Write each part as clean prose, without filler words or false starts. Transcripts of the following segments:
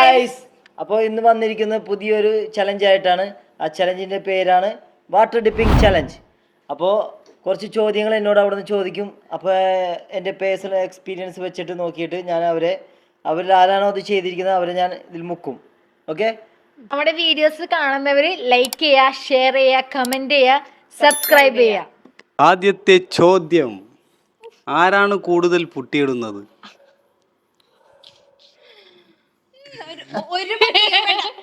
Guys, അപ്പോൾ ഇന്ന് വന്നിരിക്കുന്ന പുതിയൊരു ചലഞ്ച് ആയിട്ടാണ്. ആ ചലഞ്ചിൻ്റെ പേരാണ് വാട്ടർ ഡിപ്പിംഗ് ചലഞ്ച്. അപ്പോൾ കുറച്ച് ചോദ്യങ്ങൾ എന്നോട് അവിടെ നിന്ന് ചോദിക്കും. അപ്പോൾ എൻ്റെ പേഴ്സണൽ എക്സ്പീരിയൻസ് വെച്ചിട്ട് നോക്കിയിട്ട് ഞാൻ അവരിൽ ആരാണോ അത് ചെയ്തിരിക്കുന്നത് അവരെ ഞാൻ ഇതിൽ മുക്കും. ഓക്കെ, നമ്മുടെ വീഡിയോസ് കാണുന്നവർ ലൈക്ക് ചെയ്യുക, ഷെയർ ചെയ്യുക, കമന്റ് ചെയ്യുക, സബ്സ്ക്രൈബ് ചെയ്യുക. ആദ്യത്തെ ചോദ്യം, ആരാണ് കൂടുതൽ പുട്ടിയിടുന്നത്?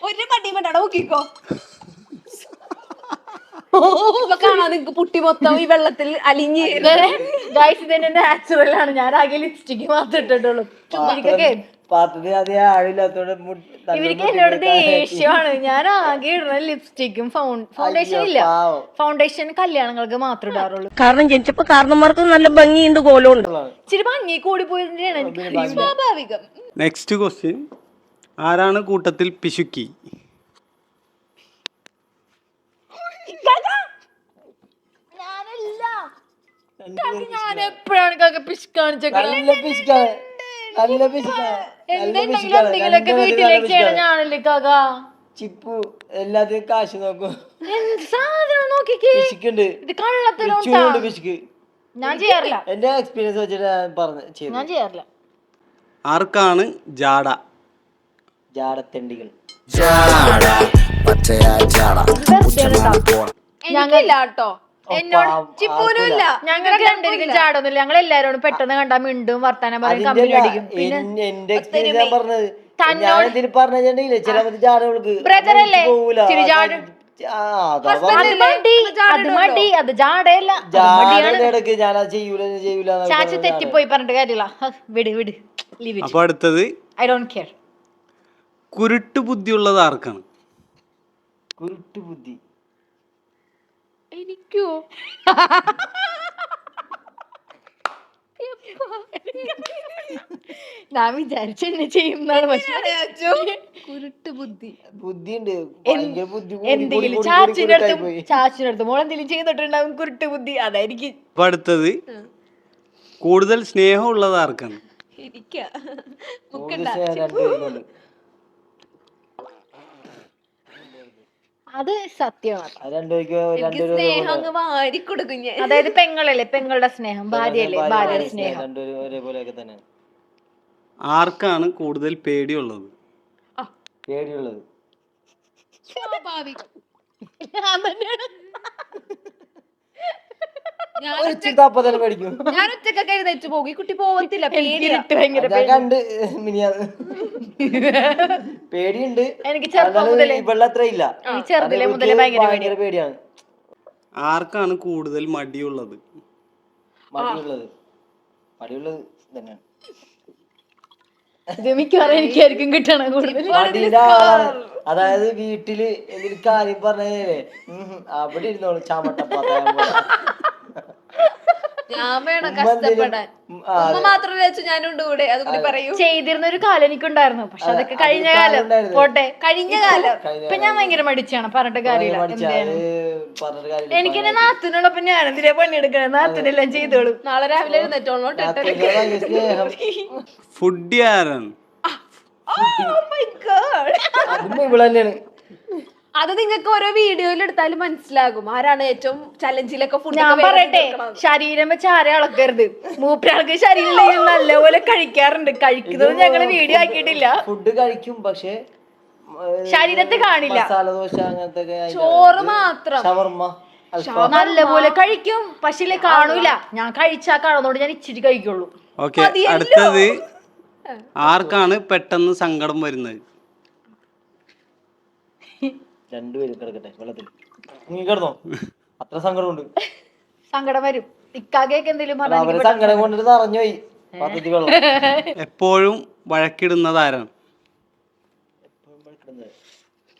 ഒരു പട്ടിയും വേണ്ട, നോക്കിക്കോ. കാണാ നിങ്ങക്ക് പുട്ടി മൊത്തം ഈ വെള്ളത്തിൽ അലിഞ്ഞ്. ഗൈസ്, ഇതെന്നെ നാച്ചുറൽ ആണ്. ഞാൻ ആകെ ലിപ്സ്റ്റിക്ക് മാത്രം ഇട്ടിട്ടുള്ളൂ. ഇവർക്ക് എന്നോട് ദേഷ്യമാണ്. ഞാൻ ആകെ ഇടുന്ന ലിപ്സ്റ്റിക്കും ഫൗണ്ടേഷൻ ഇല്ല. ഫൗണ്ടേഷൻ കല്യാണങ്ങൾക്ക് മാത്രം ഇടാറുള്ളൂ. കാരണം ജനിച്ചപ്പോ കാരണന്മാർക്ക് നല്ല ഭംഗിയുണ്ട്, കോലമുണ്ട്. ഇച്ചിരി ഭംഗി കൂടി പോയതിന്റെയാണ് സ്വാഭാവികം. നെക്സ്റ്റ് ക്വസ്റ്റ്യൻ, ആരാണ് കൂട്ടത്തിൽ പിശുക്കി? ഞാൻ എപ്പോഴാണ് പിശുക്കാണിച്ചൊക്കെ എന്തെങ്കിലൊക്കെ വീട്ടിലേക്ക് ചെയ്യണം ഞാനല്ലേ കാക്ക. ചിപ്പു എല്ലാത്തിനും കാശ് നോക്കും. സാധനം നോക്കിക്കേ, ഇത് കള്ളത്തിലുണ്ട്. പിശുക്ക് ഞാൻ ചെയ്യാറില്ല. എന്റെ എക്സ്പീരിയൻസ് വെച്ചിട്ട് ഞാൻ ചെയ്യാറില്ല. ആർക്കാണ് ജാട? ജാടത്തെണ്ടികൾ. ഞങ്ങളില്ലാട്ടോ, ചിപ്പൂനുമില്ല. ഞങ്ങൾക്ക് രണ്ടിരിക്കും ചാടൊന്നുമില്ല. ഞങ്ങൾ എല്ലാരോടും പെട്ടെന്ന് കണ്ടാ മിണ്ടും വർത്താനം പറയും, കമ്പനി അടിക്കും. എന്റെ എക്സ്പീരിയൻസ് ഞാൻ പറഞ്ഞത്. ഞാൻ എന്തിനു പറഞ്ഞിട്ടുണ്ടെങ്കിലേ ചില ജാടകൾക്ക് ബ്രദർ അല്ലേ ഇച്ചിരി ചാടും. അത് ജാടയല്ല, ചാച്ച തെറ്റിപ്പോയി പറഞ്ഞിട്ട് കാര്യമില്ല. വിട് വിട്, ലീവ് ഇറ്റ്. അപ്പൊ അടുത്തത്, ഐ ഡോണ്ട് കെയർ. കുരുട്ട് ബുദ്ധിയുള്ളത് ആർക്കാണ്? കുരുട്ട് ബുദ്ധി എനിക്കോ? ഞാൻ വിചാരിച്ചെന്നെ ചെയ്യുന്നതാണ്. പക്ഷേ കുരുട്ട് ബുദ്ധി ബുദ്ധിയുണ്ട്. എന്തെങ്കിലും ചാച്ചിനടുത്ത് മോൾ എന്തെങ്കിലും ചെയ്തിട്ടുണ്ടാവും കുരുട്ട് ബുദ്ധി. അതായിരിക്കും. അപ്പൊ അടുത്തത്, കൂടുതൽ സ്നേഹമുള്ളത് ആർക്കാണ്? എനിക്കാ. അത് സത്യമാണ്. സ്നേഹം അങ്ങ് വാരി കൊടുക്കും ഞാൻ. അതായത് പെങ്ങളല്ലേ, പെങ്ങളുടെ സ്നേഹം, ഭാര്യയല്ലേ, ഭാര്യയുടെ സ്നേഹം. ആർക്കാണ് കൂടുതൽ പേടിയുള്ളത്? പേടിയുള്ളത് സ്വാഭാവികം. ഞാൻ ഒറ്റക്കൊക്കെ എഴുന്നേറ്റ് പോകും. ഈ കുട്ടി പോകത്തില്ല, കണ്ട് പേടിയുണ്ട്. എനിക്ക് ചെറുപ്പം മുതലേ ചെറുതിലെ മുതലേ ഭയങ്കര പേടിയാണ്. ആർക്കാണ് കൂടുതൽ മടിയുള്ളത്? മടിയുള്ളത് തന്നെയാണ്. ഇത് മിക്കവാറും എനിക്കായിരിക്കും കിട്ടണം കൂടുതൽ. അതായത് വീട്ടില് എന്തെങ്കിലും കാര്യം പറഞ്ഞേ അവിടെ ഇരുന്നോളൂ ചാമട്ടപ്പാത്ത. ഞാൻ വേണം കഷ്ടപ്പെടാൻ. ഉമ്മ മാത്രമല്ല വെച്ചു ഞാനുണ്ട് കൂടെ. അതുകൂടി പറയൂ. ചെയ്തിരുന്ന ഒരു കാലം എനിക്കുണ്ടായിരുന്നു. പക്ഷെ അതൊക്കെ കഴിഞ്ഞ കാലം പോട്ടെ, കഴിഞ്ഞ കാലം. ഇപ്പൊ ഞാൻ ഭയങ്കര മടിച്ചാണ്, പറഞ്ഞിട്ട് കാര്യമില്ല. എനിക്ക് എന്നെ നാത്തിനുള്ളപ്പോ ഞാൻ എന്തിനാ പണിയെടുക്കണേ? നാത്തിനെല്ലാം ചെയ്തോളൂ. നാളെ രാവിലെ എഴുന്നേറ്റോളൂ. ഫുഡ് ആരാണ്? ഇവളെന്നെയാണ്. അത് നിങ്ങൾക്ക് ഓരോ വീഡിയോയിൽ എടുത്താലും മനസ്സിലാകും ആരാണ് ഏറ്റവും ചലഞ്ചിലൊക്കെ ഫുഡ്. ഞാൻ പറയട്ടെ, ശരീരം വെച്ച് ആരെ അളക്കരുത്. മൂപ്പരാൾക്ക് ശരീരം നല്ലപോലെ കഴിക്കാറുണ്ട്. കഴിക്കുന്നത് ഞങ്ങള് വീഡിയോ ആക്കിയിട്ടില്ല. ഫുഡ് കഴിക്കും, പക്ഷെ ശരീരത്തെ കാണില്ല. മസാലദോശ അങ്ങനത്തെ, ചോറ് മാത്രം, ഷവർമ്മ നല്ലപോലെ കഴിക്കും, പക്ഷെ കാണൂല. ഞാൻ കഴിച്ചാ കാണുന്നോണ്ട് ഞാൻ ഇച്ചിരി കഴിക്കുള്ളൂ. ഓക്കെ, അടുത്തത്, ആർക്കാണ് പെട്ടെന്ന് സങ്കടം വരുന്നത്? രണ്ടുപേരും കിടക്കട്ടെ വെള്ളത്തിൽ. നീ കിടന്നോ? അത്ര സങ്കടമുണ്ട്. സങ്കടം വരും. ഇക്കാകെയൊക്കെ എന്തെങ്കിലും സങ്കടം കൊണ്ടിട്ട് നിറഞ്ഞുപോയി പദ്ധതി വെള്ളം. എപ്പോഴും വഴക്കിടുന്നത് ആരാണ്?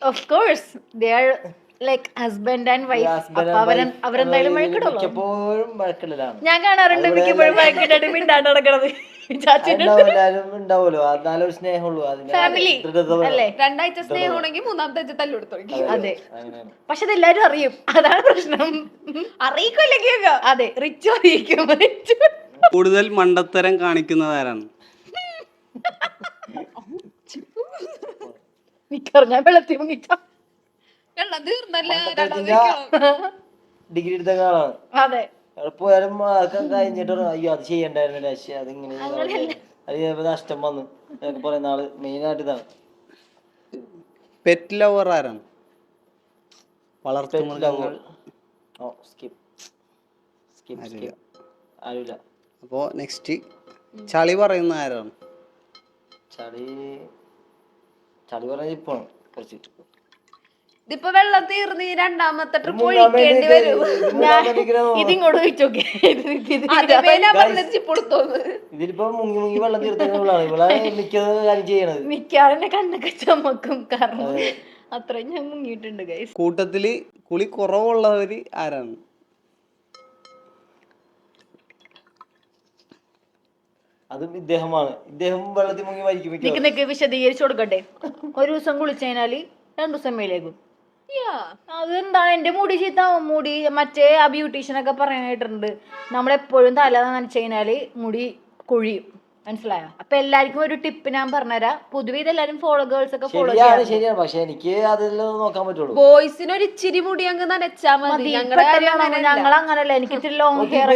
Of course, they are like husband and wife. അവരെന്തായാലും വഴക്കിടുള്ളൂ. എപ്പോഴും വഴക്കിടലാണ്. ഞാൻ കാണാറുണ്ട് മിക്കപ്പോഴും വഴക്കിട്ടിട്ട് മിണ്ടാണ്ട് നടക്കണത്. ഉണ്ടാവുമല്ലോ, എന്നാലും സ്നേഹമുള്ളൂ. ഫാമിലി അല്ലേ? രണ്ടാഴ്ച സ്നേഹമാണെങ്കിൽ മൂന്നാമത്തെ ആഴ്ച തല്ലുകൊടുത്തു. അതെ, പക്ഷെ അതെല്ലാരും അറിയും. അതാണ് പ്രശ്നം. അറിയിക്കില്ലെങ്കിൽ അതെ, റിച്ച് അറിയിക്കും. കൂടുതൽ മണ്ടത്തരം കാണിക്കുന്നത് ആരാണ്? എനിക്കറിഞ്ഞാ വെള്ളത്തിൽ മുങ്ങിച്ച. വെള്ളം തീർന്നല്ലേ ഡിഗ്രി എടുത്ത ആളാണ്. അതെ, അവിടെ പോയാലും കഴിഞ്ഞിട്ട് അയ്യോ അത് ചെയ്യണ്ടായിരുന്നു പക്ഷേ അതിങ്ങനെ അത് ചിലപ്പോ നഷ്ടം വന്നു എന്നൊക്കെ പറയുന്ന ആള് മെയിനായിട്ട് ഇതാണ്. പെറ്റ് ലവർ ആരാണ്? വളർത്തുമൃഗങ്ങൾ ആരുമില്ല. അപ്പോ നെക്സ്റ്റ് ചളി പറയുന്ന ആരാണ്? ചളി പറഞ്ഞ ഇപ്പൊ കുറച്ച് ഇതിപ്പോ വെള്ളം തീർന്ന് ഈ രണ്ടാമത്തെ ട്രിപ്പ് ഒഴിക്കേണ്ടി വരും. ഇതിങ്ങോട്ട് ചോദിച്ചോക്കെ. ഇതിലിപ്പോ മുങ്ങി വെള്ളം തീർത്തുള്ളതാണ് ഇവിടെ മിക്കത് കാര്യം ചെയ്യണത്. മിക്കാറിന്റെ കണ്ണൊക്കെ ചുമക്കും, കാരണം അത്രയും ഞാൻ മുങ്ങിയിട്ടുണ്ട് ഗൈസ്. കൂട്ടത്തില് കുളി കുറവുള്ളവര് ആരാണ്? അതും ഇദ്ദേഹമാണ്. ഇദ്ദേഹം വെള്ളത്തിൽ മുങ്ങി മരിക്കും. നിക്ക് വിശദീകരിച്ചു കൊടുക്കട്ടെ. ഒരു ദിവസം കുളിച്ചതിനാല് 2 ദിവസം മേലേക്കും. അതെന്താ എന്റെ മുടി ചീത്താവും. മുടി മറ്റേ ആ ബ്യൂട്ടീഷ്യനൊക്കെ പറയാനായിട്ടുണ്ട്, നമ്മളെപ്പോഴും തല നനച്ചു കഴിഞ്ഞാല് മുടി കൊഴിയും. മനസ്സിലായോ? അപ്പൊ എല്ലാവർക്കും ഒരു ടിപ്പ് ഞാൻ പറഞ്ഞുതരാം. പൊതുവെ ഇതെല്ലാരും ഗേൾസ് ഒക്കെ ഫോളോ ശരിയാണ്. പക്ഷെ എനിക്ക് അതെല്ലാം നോക്കാൻ പറ്റുള്ളൂ. ബോയ്സിന് ഒരു ഇച്ചിരി മുടി അങ്ങ് നനച്ചാ മതി. ഞങ്ങൾ അങ്ങനല്ല, എനിക്ക് ഇത്തിരി ലോങ് ഹെയർ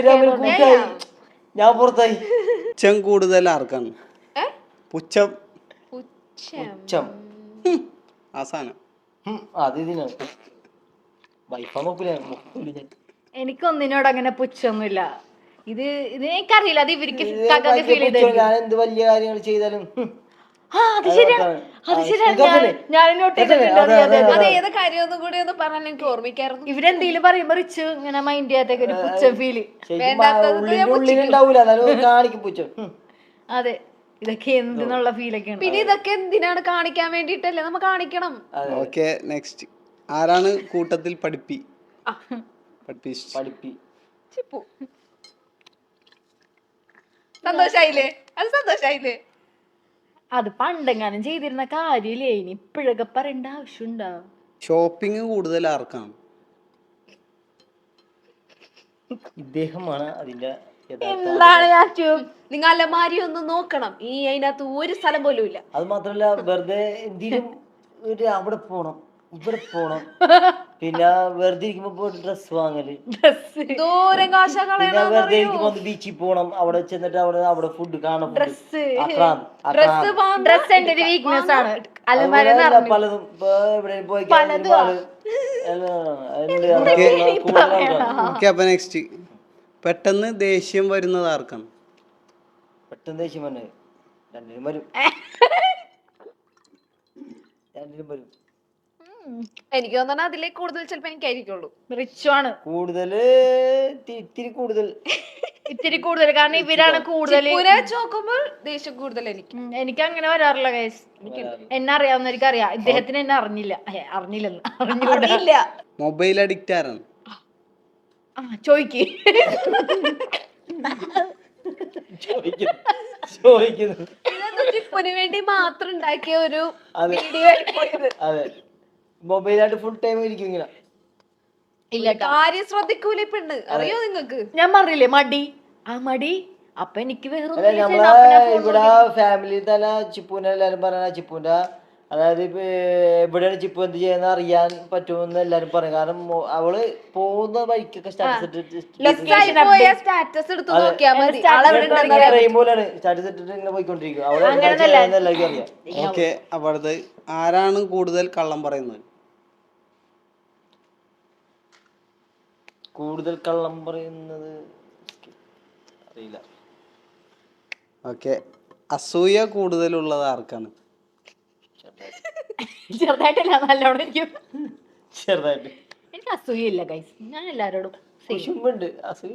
ഞാൻ പുറത്തായി. പുച്ഛം കൂടുതൽ ആർക്കാണ്? പുച്ഛം ആ സാധനം അത് ഇതിനാണ് വൈഫാ നോക്കൂല. എനിക്കൊന്നിനോട് അങ്ങനെ പുച്ഛൊന്നുമില്ല. ഇത് എനിക്കറിയില്ല, അത് ഇവർക്ക് ഫീൽ ചെയ്ത ഞാൻ എന്ത് വലിയ കാര്യങ്ങൾ ചെയ്താലും അത് ശരിയാണ്. ഞാൻ നോട്ട് ചെയ്തിട്ടുണ്ട്. അത് ഏത് കാര്യം ഒന്നും കൂടി ഒന്ന് പറഞ്ഞാൽ എനിക്ക് ഓർമ്മിക്കായിരുന്നു. ഇവരെന്തെങ്കിലും പറയുമ്പോ റിച്ച് ഇങ്ങനെ മൈൻഡ് ചെയ്യാത്തൊക്കെ ഒരു പുച്ഛം ഫീല്. ഉള്ളിലുണ്ടാവൂല കാണിക്കും പുച്ഛം. അതെ, ഇതൊക്കെ എന്തെന്നുള്ള ഫീലൊക്കെയാണ്. പിന്നെ ഇതൊക്കെ എന്തിനാണ് കാണിക്കാൻ വേണ്ടിട്ടല്ലേ, നമ്മ കാണിക്കണം. ഓക്കെ നെക്സ്റ്റ് ആരാണ് കൂട്ടത്തിൽ പഠിപ്പി? ചിപ്പു. സന്തോഷായില്ലേ? അത് സന്തോഷായില്ലേ? അത് പണ്ടെങ്ങാനും ചെയ്തിരുന്ന കാര്യമില്ലേ, ഇനി ഇപ്പോഴൊക്കെ പറയേണ്ട ആവശ്യമുണ്ടോ? ഷോപ്പിംഗ് കൂടുതൽ ആർക്കാണ്? ഇദ്ദേഹമാണ് അതിന്റെ എന്താണ് നിങ്ങൾ അലമാരി ഒന്ന് നോക്കണം, ഈ അതിനകത്ത് ഒരു സ്ഥലം പോലും ഇല്ല. അത് മാത്രല്ല വെറുതെ എന്തിനും അവിടെ പോണം ഇവിടെ പോണം, പിന്നെ വെറുതെ ഇരിക്കുമ്പോ പോയിട്ട് ഡ്രസ് വാങ്ങല്, ദൂരം കാശ പിന്നെ വെറുതെ ഇരിക്കുമ്പോ ബീച്ചിൽ പോണം, അവിടെ ചെന്നിട്ട് അവിടെ ഫുഡ് കാണും, ഡ്രസ് എന്റെ ഒരു വീക്ക്നെസ് ആണ്. അലമാര പലതും എവിടെ പോയി അപ്പൊ നെക്സ്റ്റ് പെട്ടെന്ന് ദേഷ്യം വരുന്നത് ആർക്കാണ്? പെട്ടെന്ന് ദേഷ്യം വന്നെ രണ്ടിനും വരും. എനിക്ക് തോന്നുന്നു അതിലേക്ക് കൂടുതൽ ചിലപ്പോ എനിക്കായിരിക്കുള്ളൂ. റിച്ചു ആണ് കൂടുതല്, ഇത്തിരി കൂടുതൽ, കാരണം ഇവരാണ് കൂടുതൽ നോക്കുമ്പോൾ ദേഷ്യം കൂടുതൽ. എനിക്ക് അങ്ങനെ വരാറില്ല ഗൈസ്. എന്നെ അറിയാവുന്നവർക്ക് അറിയാം, ഇദ്ദേഹത്തിന് എന്നെ അറിഞ്ഞില്ല. മൊബൈൽ അഡിക്റ്റ് ആരാണ്? ചോയ്ക്ക് ിന് വേണ്ടി മാത്രം ഉണ്ടാക്കിയ ഒരു അതെ, മൊബൈലായിട്ട് ഫുൾ ടൈം ഇരിക്കും ഇങ്ങനെ. ഇല്ല, കാര്യം ശ്രദ്ധിക്കൂല പെണ്ണ്, അറിയോ നിങ്ങക്ക്? ഞാൻ പറഞ്ഞില്ലേ മടി, ആ മടി. അപ്പൊ എനിക്ക് ഇവിടെ ഫാമിലി തന്നെ ചിപ്പൂനെ എല്ലാരും പറയണ ചിപ്പൂന്റെ, അതായത് ഇപ്പൊ എവിടെയാണ് ചിപ്പു എന്ത് ചെയ്യുന്ന അറിയാൻ പറ്റുമെന്ന് എല്ലാരും പറയും. കാരണം അവള് പോകുന്ന വഴിക്കൊക്കെ സ്റ്റാറ്റസ് എടുത്ത് നോക്കിയാൽ മതി. പോലെയാണ് സ്റ്റാറ്റസ് ഇട്ടിട്ട് ഇങ്ങനെ പോയിക്കൊണ്ടിരിക്കും. അവളെ എല്ലാവർക്കും അറിയാം. ഓക്കെ, അപ്പോഴത്തെ ആരാണ് കൂടുതൽ കള്ളം പറയുന്നത്? കൂടുതൽ കള്ളം പറയുന്നത് അറിയില്ല. ഓക്കെ, അസൂയ കൂടുതലുള്ളത് ആർക്കാണ്? ചെറുതായിട്ടല്ല, നല്ലോണം. ചെറുതായിട്ട് എനിക്ക് അസൂയില്ല ഗൈസ്, ഞാൻ എല്ലാരോടും കുശുമ്പുണ്ട്, അസൂയ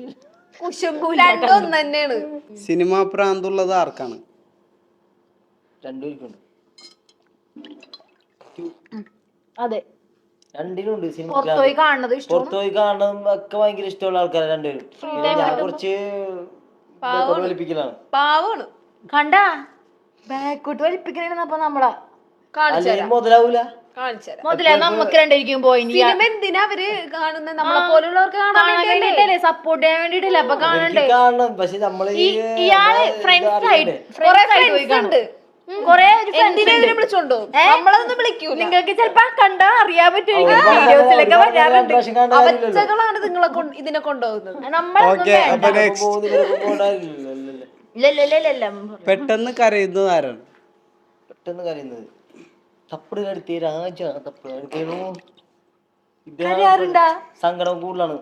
രണ്ടൊന്നും തന്നെയാണ്. സിനിമാ പ്രാന്തുള്ളത് ആർക്കാണ്? രണ്ടുപേർക്കുണ്ട്. അതെ, രണ്ടിനുണ്ട്. സിനിമ പുറത്തുപോയി കാണുന്നത് പുറത്തുപോയി കാണുന്നതും ഒക്കെ ഭയങ്കര ഇഷ്ടമുള്ള ആൾക്കാരാണ് രണ്ടുപേരും. ഞാൻ കുറച്ച് വലിപ്പിക്കലാണ്, പാവാണ്. കണ്ടാ ബാക്കോട്ട് വലിപ്പിക്കണപ്പോ നമ്മളാ മുതലാവൂല. മുതലേ നമുക്ക് രണ്ടായിരിക്കും പോയി. സിനിമ എന്തിനാ അവര് കാണുന്നത്? നമ്മളെ പോലുള്ളവർക്ക് കാണാൻ വേണ്ടിട്ടല്ലേ, സപ്പോർട്ട് ചെയ്യാൻ വേണ്ടിട്ടല്ലേ. അപ്പൊ കാണണ്ടേ? കാണണം. പക്ഷെ നമ്മള് ഇയാള് ഫ്രണ്ട്സ് ആയിട്ട് ഉണ്ട്. കൊറേ ഒരു എന്തിനാ ഇതിനെ വിളിച്ചോണ്ടോ നമ്മളതൊന്നും വിളിക്കൂല. നിങ്ങൾക്ക് ചിലപ്പോ കണ്ടാ അറിയാൻ പറ്റും വീഡിയോസിലൊക്കെ വരാറുണ്ട്. അവച്ചകളാണ് നിങ്ങളെ ഇതിനെ കൊണ്ടുപോകുന്നത്. ഓക്കെ അപ്പൊ നെക്സ്റ്റ് ഇല്ല പെട്ടെന്ന് കരയുന്നത് ആരാണ്? പെട്ടെന്ന് കരയുന്നത് തപ്പട് കടത്തി രാജ തപ്പട് കടത്തിയോ സങ്കടം കൂടുതലാണ്.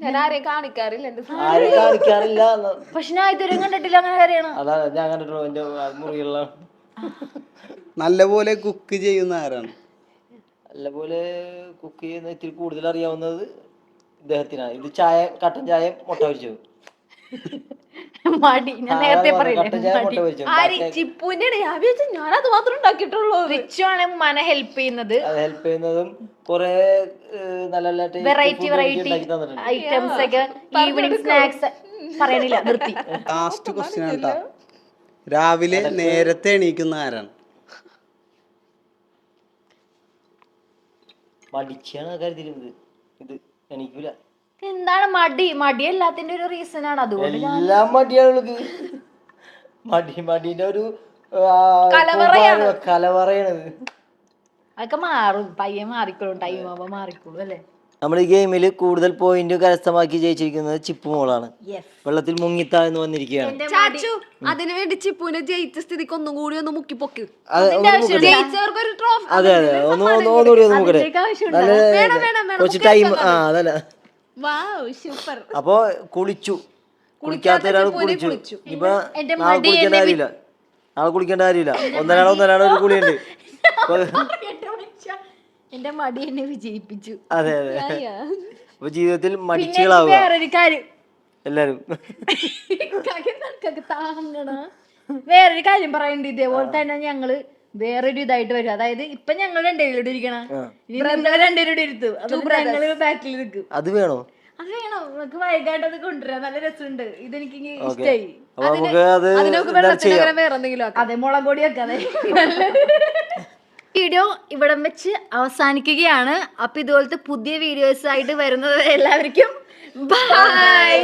ഞാൻ ആരെയും കാണിക്കാറില്ല എന്റെ ആരും കാണിക്കാറില്ല. പക്ഷെ ഞാൻ ഇതുവരെ കണ്ടിട്ടില്ല അങ്ങനെ കരയണം. അതാ ഞാൻ കണ്ടിട്ടുള്ളൂ എന്റെ മുറികളിലാണ്. നല്ലപോലെ കുക്ക് ചെയ്യുന്ന ആരാണ്? നല്ലപോലെ കുക്ക് ചെയ്യുന്ന ഇത്തിരി കൂടുതൽ അറിയാവുന്നത് ഇദ്ദേഹത്തിനാണ്. ഇത് ചായ കട്ടൻ ചായ മുട്ട പൊരിച്ചത്. മടി ഞാൻ നേരത്തെ കട്ടൻ ചായ മുട്ട പൊരിച്ചത്. ചിപ്പുവിന്റെ ഞാൻ വിചാരിച്ചു ഞാൻ അത് മാത്രം ഉണ്ടാക്കിയിട്ടുള്ളൂ. റിച്ചു ആണ് ഉമ്മാനെ ഹെൽപ്പ് ചെയ്യുന്നത്. അത് ഹെൽപ്പ് ചെയ്യുന്നതും കൊറേ നല്ല നല്ല വെറൈറ്റി ഐറ്റംസ് ഒക്കെ ഈവനിങ് സ്നാക്സ് പറയണില്ല നിർത്തി. ലാസ്റ്റ് ക്വസ്റ്റ്യൻ ആണ് ട്ടോ. രാവിലെ നേരത്തെ എണീക്കുന്ന ആരാണ്? മടിച്ചാണ് കരുതിരുന്നത്. ഇത് എണീക്കൂല. എന്താണ് മടി എല്ലാത്തിന്റെ ഒരു റീസൺ ആണ്. അതുകൊണ്ട് എല്ലാം മടിയാണ്. മടിന്റെ ഒരു കലവറയാണത്. അതൊക്കെ മാറും, പയ്യെ മാറിക്കോളും, ടൈം ആവുമ്പോ മാറിക്കോളും അല്ലേ. നമ്മൾ ഈ ഗെയിമിൽ കൂടുതൽ പോയിന്റ് കരസ്ഥമാക്കി ജയിച്ചിരിക്കുന്നത് ചിപ്പു മോളാണ്. വെള്ളത്തിൽ മുങ്ങിത്താഴ്ന്നു വന്നിരിക്കുകയാണ്. ചാച്ചു അതിനു വേണ്ടി ചിപ്പുവിനെ ജയിച്ച സ്ഥിതിക്ക് ഒന്നും കൂടി ഒന്ന് മുക്കി പൊക്കി. ജയിച്ചവർക്കൊരു ട്രോഫി. അതെ ഒന്നുകൂടി ഒന്ന് മുക്കട്ടെ. കുറച്ച് ടൈം. അതല്ല സൂപ്പർ. അപ്പൊ കുളിക്കാത്ത ഒരാൾ കുളിച്ചു. ഇപ്പൊ നാളെ കുളിക്കേണ്ട കാര്യമില്ല. ഒന്നരാടോ ഒരു കുളിയുണ്ട്. എന്റെ മടി എന്നെ വിജയിപ്പിച്ചു. അതെ അപ്പൊ ജീവിതത്തിൽ മടിച്ചുകളാവുക വേറൊരു കാര്യം എല്ലാരും. വേറൊരു കാര്യം പറയണ്ട്. ഇതേപോലെ തന്നെ ഞങ്ങള് വേറൊരു ഇതായിട്ട് വരും. അതായത് ഇപ്പൊ ഞങ്ങൾ രണ്ടുപേരോട് ഇരിക്കണം, രണ്ടുപേരോട് ഇരുത്തും. അതുകൊണ്ട് ഞങ്ങള് ബാക്കിൽ നിൽക്കും. അത് വേണോ? അത് വേണം. നമുക്ക് വൈകാണ്ട് അത് കൊണ്ടുവരാം. നല്ല രസമുണ്ട്. ഇതെനിക്ക് ഇഷ്ടായി. അതെ മുളക് പൊടിയൊക്കെ. അതെ വീഡിയോ ഇവിടം വെച്ച് അവസാനിക്കുകയാണ്. അപ്പൊ ഇതുപോലത്തെ പുതിയ വീഡിയോസ് ആയിട്ട് വരുന്നത് എല്ലാവർക്കും ബൈ.